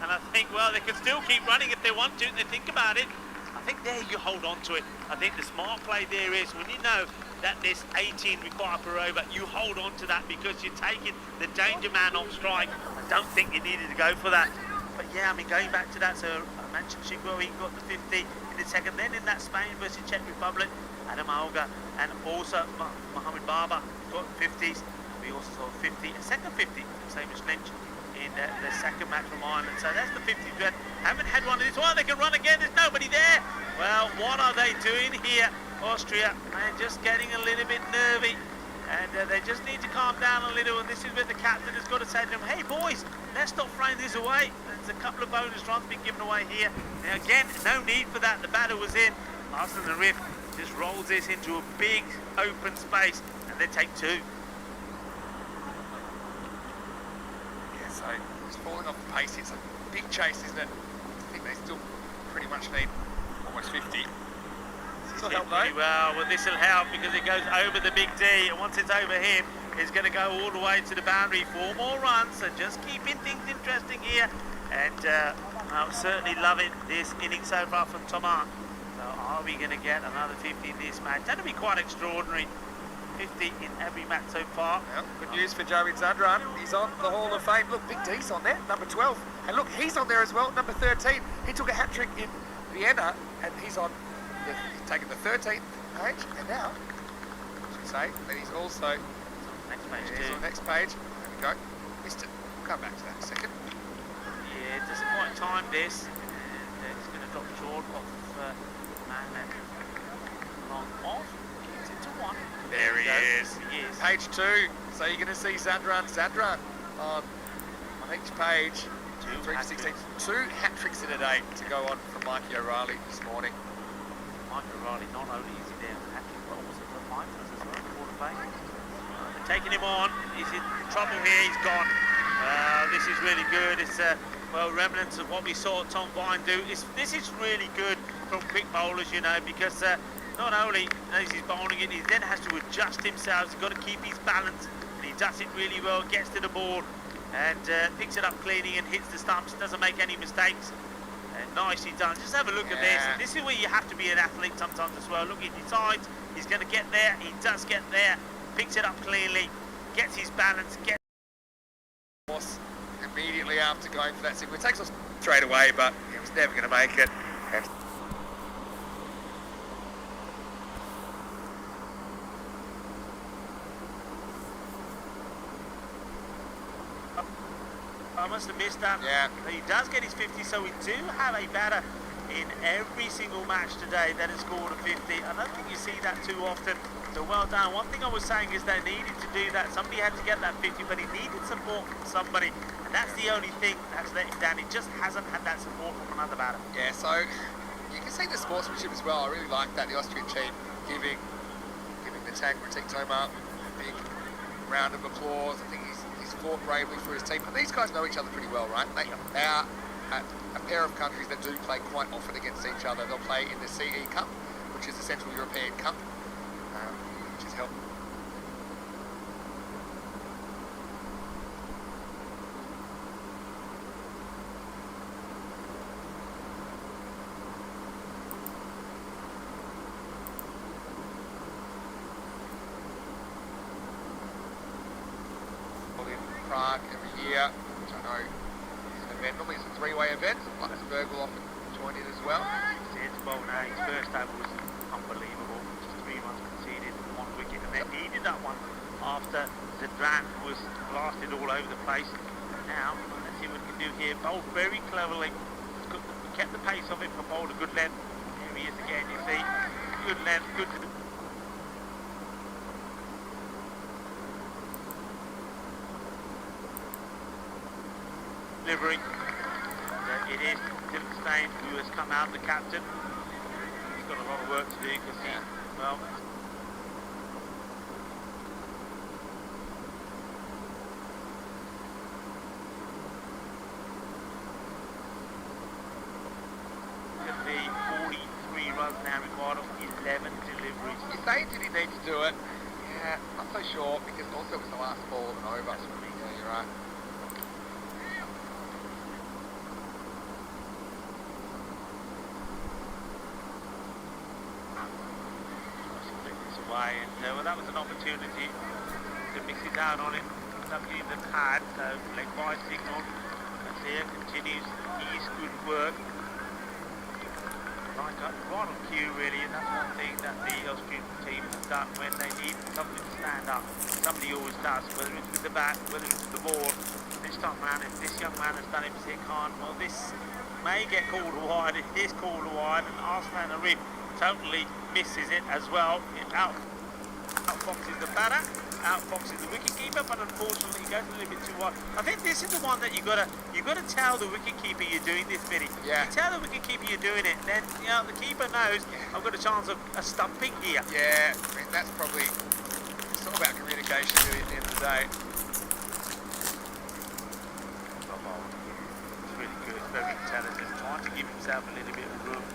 And I think, well, they can still keep running if they want to, if they think about it. I think there you hold on to it. I think the smart play there is when you know that there's 18 required per over, you hold on to that because you're taking the danger man on strike. I don't think you needed to go for that. But yeah, I mean, going back to that, so I mentioned Chico, he got the 50 in the second. Then in that Spain versus Czech Republic, Adam Alga and also Mohamed Barber got 50s. We also saw 50, a second 50, same as Lynch in the second match from Ireland. So that's the 50 dread. Haven't had one of this one. They can run again. There's nobody there. Well, what are they doing here? Austria, they're just getting a little bit nervy. And they just need to calm down a little. And this is where the captain has got to say to them, hey, boys, let's stop throwing this away. There's a couple of bonus runs being given away here. Now, again, no need for that. The batter was in. Arsene the Riff just rolls this into a big open space. And they take two. So he's falling off the pace. It's a big chase, isn't it? I think they still pretty much need almost 50. This will help though. Well, this will help because it goes over the big D, and once it's over him, it's going to go all the way to the boundary. 4 more runs, so just keeping things interesting here. And I'm certainly loving this inning so far from Thomas. So are we going to get another 50 in this match? That'll be quite extraordinary. 50 in every match so far. Well, good news for Javid Zadran. He's on the Hall of Fame. Look, Big D's on there, number 12. And look, he's on there as well, number 13. He took a hat-trick in Vienna, and he's taken the 13th page. And now, I should say, that he's also next page on the next page. There we go. Missed it. We'll come back to that in a second. Yeah, it doesn't quite time this. And it's going to drop short of man long off. Keeps it to 1. There he is. Page 2. So you're going to see Zadran on each page. 3 to 16. 2 hat-tricks in a day to go on from Mikey O'Reilly this morning. Mikey O'Reilly, not only is he there, hat-trick, but also for 5 as well, Hall of Fame. They're taking him on. He's in trouble here. He's gone. This is really good. It's well, remnants of what we saw Tom Vine do. This is really good from quick bowlers, you know, because not only as he's bowling it, he then has to adjust himself. He's got to keep his balance, and he does it really well. Gets to the ball and picks it up cleanly and hits the stumps. Doesn't make any mistakes. And nicely done. Just have a look at this. And this is where you have to be an athlete sometimes as well. Look, he decides he's going to get there. He does get there. Picks it up cleanly. Gets his balance. Gets immediately after going for that single. It takes us straight away, but he was never going to make it. And I must have missed that. Yeah. He does get his 50, so we do have a batter in every single match today that has scored a 50. I don't think you see that too often, so well done. One thing I was saying is they needed to do that. Somebody had to get that 50, but he needed support from somebody, and that's the only thing that's let him down. He just hasn't had that support from another batter. Yeah, so you can see the sportsmanship as well. I really like that, the Austrian team giving the tank Ratik Toma a big round of applause. I think he's fought bravely for his team. But these guys know each other pretty well, right? They are a pair of countries that do play quite often against each other. They'll play in the CE Cup, which is the Central European Cup, which is helped. Prague every year, which I know is an event. Normally it's a 3-way event. Luxembourg will often join in as well. His first over was unbelievable. Just 3 runs conceded, 1 wicket, and they needed that one after Zadran was blasted all over the place. Now, let's see what we can do here. Bowled very cleverly. Kept the pace of it, but bowled a good length. Here he is again, you see. Good length, good. Delivery. It is Tim Stein who has come out, the captain. He's got a lot of work to do because he, well, could be 43 runs now required of 11 deliveries. You say, did he need to do it? Yeah, not so sure, because also it was the last ball of an over. Yeah, you're right. way, and well, that was an opportunity to mix it out on it. Luckily the pad, so leg by signal, and there continues his good work. Right on cue really, and that's one thing that the Austrian team has done when they need somebody to stand up. Somebody always does, whether it's with the bat, whether it's with the ball. This time around, if this young man has done it, Mr. Khan, well, this may get called wide. It is called wide, and Arslan Arif totally misses it as well. It outfoxes the batter, outfoxes the wicketkeeper, but unfortunately he goes a little bit too wide. I think this is the one that you gotta tell the wicketkeeper you're doing this, Vinny. Yeah. You tell the wicketkeeper you're doing it, then you know the keeper knows I've got a chance of a stumping here. Yeah, I mean that's probably, it's all about communication really at the end of the day. It's really good, very intelligent, trying to give himself a little bit of room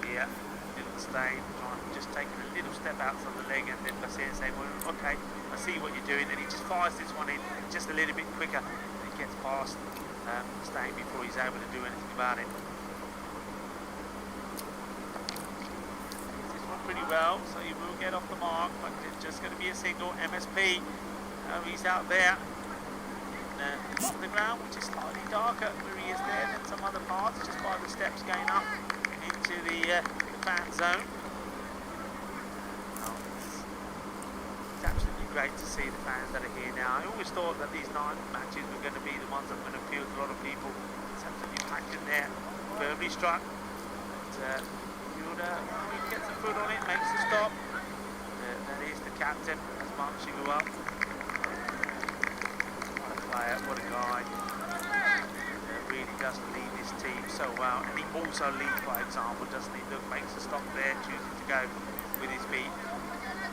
here. Little stain, trying to just take a little step outside the leg, and then Basir saying, well, okay, I see what you're doing, and he just fires this one in just a little bit quicker. He gets past Stain before he's able to do anything about it. This one pretty well, so he will get off the mark, but it's just going to be a single. MSP, he's out there on the ground, which is slightly darker where he is there than some other parts, just by the steps going up into the fan zone. It's absolutely great to see the fans that are here now. I always thought that these night matches were going to be the ones that were going to appeal to a lot of people. It's absolutely packed in there, firmly struck. But, fielder, he gets a foot on it, makes the stop. That is the captain, that's Mark Chiguel. What a player, what a guy. Really does lead this team so well, and he also leads by example, doesn't he? Look, makes a stop there, choosing to go with his feet.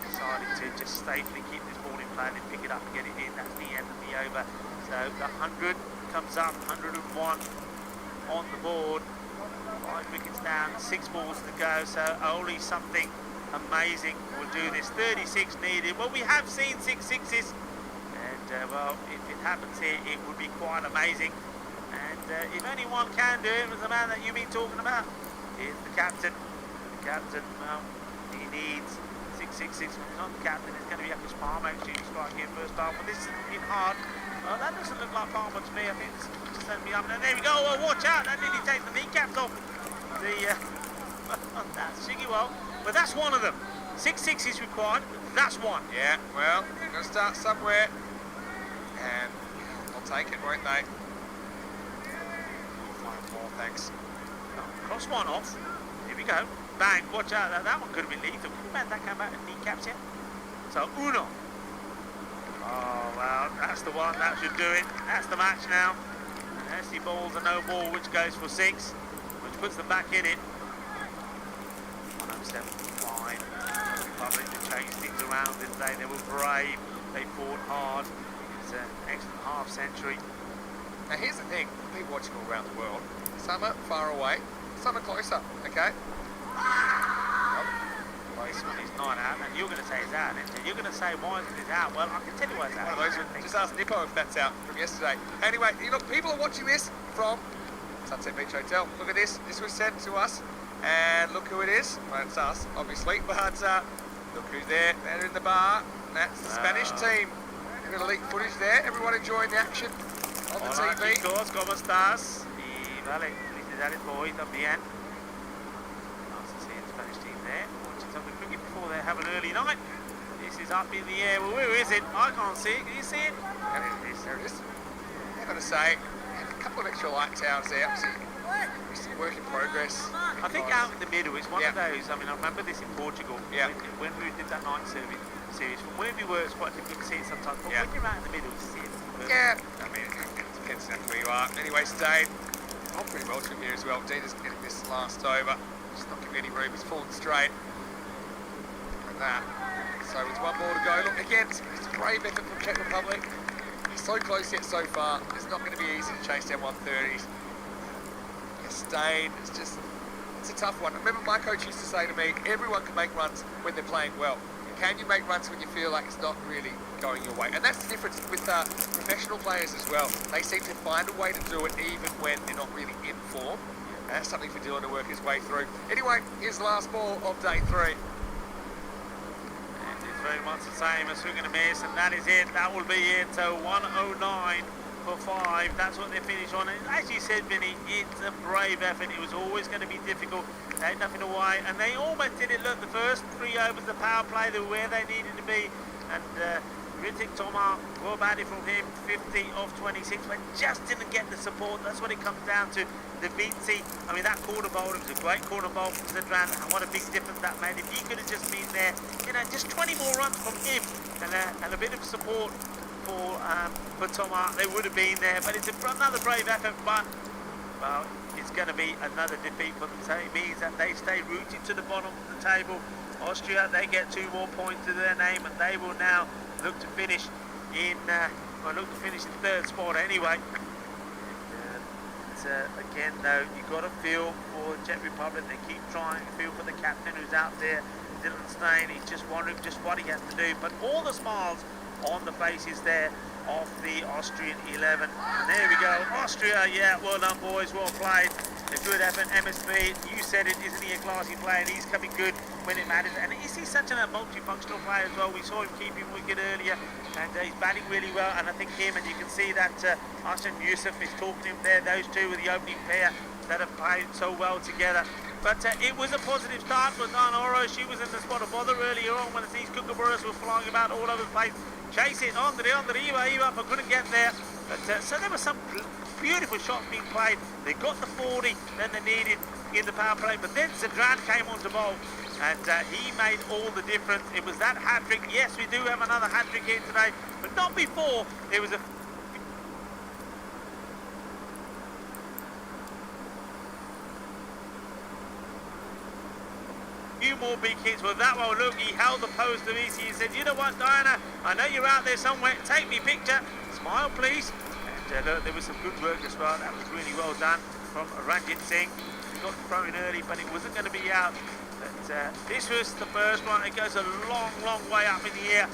Decided to just safely keep this ball in play and pick it up and get it in. That's the end of the over. So the 100 comes up, 101 on the board. 5 wickets down, 6 balls to go. So only something amazing will do this. 36 needed. Well, we have seen 6 sixes, and well, if it happens here, it would be quite amazing. And if anyone can do it, was the man that you've been talking about, is the captain. The captain, well, he needs 666. When he's not the captain, it's going to be up his Palmer actually striking in first half. But this is looking hard. Well, that doesn't look like Palmer to me. I think it's just sending me up. And there we go. Oh, watch out. That nearly takes the kneecaps off. That's Chiguel. But that's one of them. 6 sixes required. That's one. Yeah, well, you've got to start somewhere. And they'll take it, won't they? More, thanks. Cross one off. Here we go. Bang. Watch out. That one could have been lethal. Could have that came out and kneecaps him. So, Uno. Oh, well, that's the one. That should do it. That's the match now. Nasty balls a no ball, which goes for 6, which puts them back in it. 107. Fine. The public to change things around this day. They were brave. They fought hard. It's an excellent half century. Now here's the thing, people watching all around the world, some are far away, some are closer, okay? Well, this one is not out, and you're going to say it's out, and you're going to say why is it out? Well, I can tell you why it's out. One of those, just ask Nippo if that's out from yesterday. Anyway, look, people are watching this from Sunset Beach Hotel. Look at this, this was sent to us, and look who it is. Well, it's us, obviously, but look who's there, they're in the bar, and that's the Spanish team. A bit of elite footage there, everyone enjoying the action on the Hola, TV. chicos, ¿cómo estás? Y vale, felicidades por hoy también. Nice to see the Spanish team there, watching something cricket before they have an early night. This is up in the air. Well, where is it? I can't see it. Can you see it? There it is, there it is. I've got to say, a couple of extra light towers there. It's a work in progress. I think out in the middle, it's one of those. I mean, I remember this in Portugal when we did that night series. From where we were, it's quite difficult to see it sometimes. But when you're out in the middle, you see it. Yeah, I mean, it depends on where you are. Anyway, Stade, I'm pretty well from here as well. Dina's getting this last over. Just not giving any room. He's falling straight. Like that. So with 1 more to go. Look, again, it's a brave effort from Czech Republic. He's so close yet so far. It's not going to be easy to chase down 130s. Stade, it's a tough one. I remember my coach used to say to me, everyone can make runs when they're playing well. Can you make runs when you feel like it's not really going your way? And that's the difference with professional players as well. They seem to find a way to do it even when they're not really in form. And that's something for Dylan to work his way through. Anyway, here's the last ball of day 3. And very much the same, a swing and a miss, and that is it. That will be it. So 109 for 5. That's what they finish on. And as you said, Vinny, it's a brave effort. It was always going to be difficult. They had nothing away, and they almost did it. Look, the first 3 overs, the power play, they were where they needed to be, and Ritik Tomar, well batted from him, 50 off 26, but just didn't get the support. That's what it comes down to. The Vinci, I mean, that corner bowl, it was a great corner bowl from Zidran, and what a big difference that made. If he could have just been there, you know, just 20 more runs from him, and a bit of support for Tomar, they would have been there. But it's another brave effort, but, well, it's going to be another defeat for them. So it means that they stay rooted to the bottom of the table. Austria, they get 2 more points to their name, and they will now look to finish in third spot anyway. Again, though, you've got to feel for Czech Republic. They keep trying to feel for the captain who's out there, Dylan Stein. He's just wondering just what he has to do. But all the smiles on the faces there of the Austrian 11. And there we go, Austria. Yeah, well done, boys. Well played. A good effort. MSB, you said it, isn't he a classy player? And he's coming good when it matters. And is he such a multifunctional player as well? We saw him keeping wicket earlier, and he's batting really well. And I think him, and you can see that Arsene Yusuf is talking to him there. Those two were the opening pair that have played so well together. But it was a positive start for Dan Oro. She was in the spot of bother earlier on when these kookaburras were flying about all over the place. Chase it, on the Eva, but couldn't get there. But so there were some beautiful shots being played. They got the 40 that they needed in the power play, but then Zidran came on to bowl, and he made all the difference. It was that hat-trick. Yes, we do have another hat-trick here today, but not before there was a few more big hits. Well, that one, look, he held the post of Easy. He said, you know what, Diana, I know you're out there somewhere. Take me picture. Smile, please. And look, there was some good work as well. That was really well done from Ranjit Singh. He got thrown early, but it wasn't going to be out. But this was the first one. It goes a long, long way up in the air.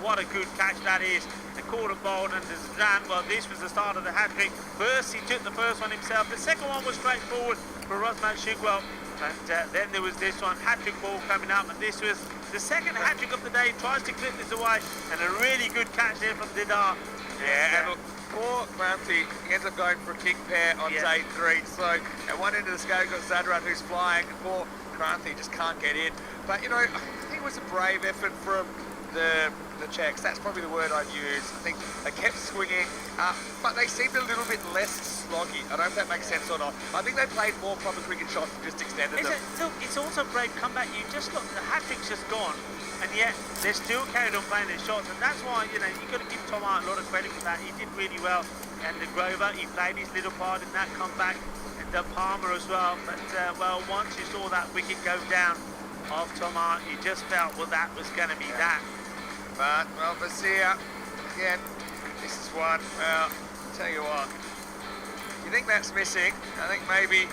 What a good catch that is. The corner bowled, and Zidran, well, this was the start of the hat-trick. First, he took the first one himself. The second one was straightforward for Rosman Shigwell. And then there was this one, hat-trick ball coming up, and this was the second hat-trick of the day. Tries to clip this away, and a really good catch there from Didar. Yeah, and look, poor Kranthi, he ends up going for a king pair on day 3. So at one end of the scale, you've got Zadran who's flying, and poor Kranthi just can't get in. But, you know, I think it was a brave effort from the Czechs. That's probably the word I'd use. I think they kept swinging, but they seemed a little bit less sloggy. I don't know if that makes sense or not. I think they played more proper cricket shots and just extended them. Look, it's also a brave comeback. You just look, the hat-trick's just gone, and yet they're still carried on playing their shots, and that's why, you know, you've got to give Tom Hart a lot of credit for that. He did really well, and the Grover, he played his little part in that comeback, and the Palmer as well. But, well, once you saw that wicket go down of Tom Hart, you just felt, well, that was going to be that. But, well, Vasir, again, this is one, well, I'll tell you what, you think that's missing. I think maybe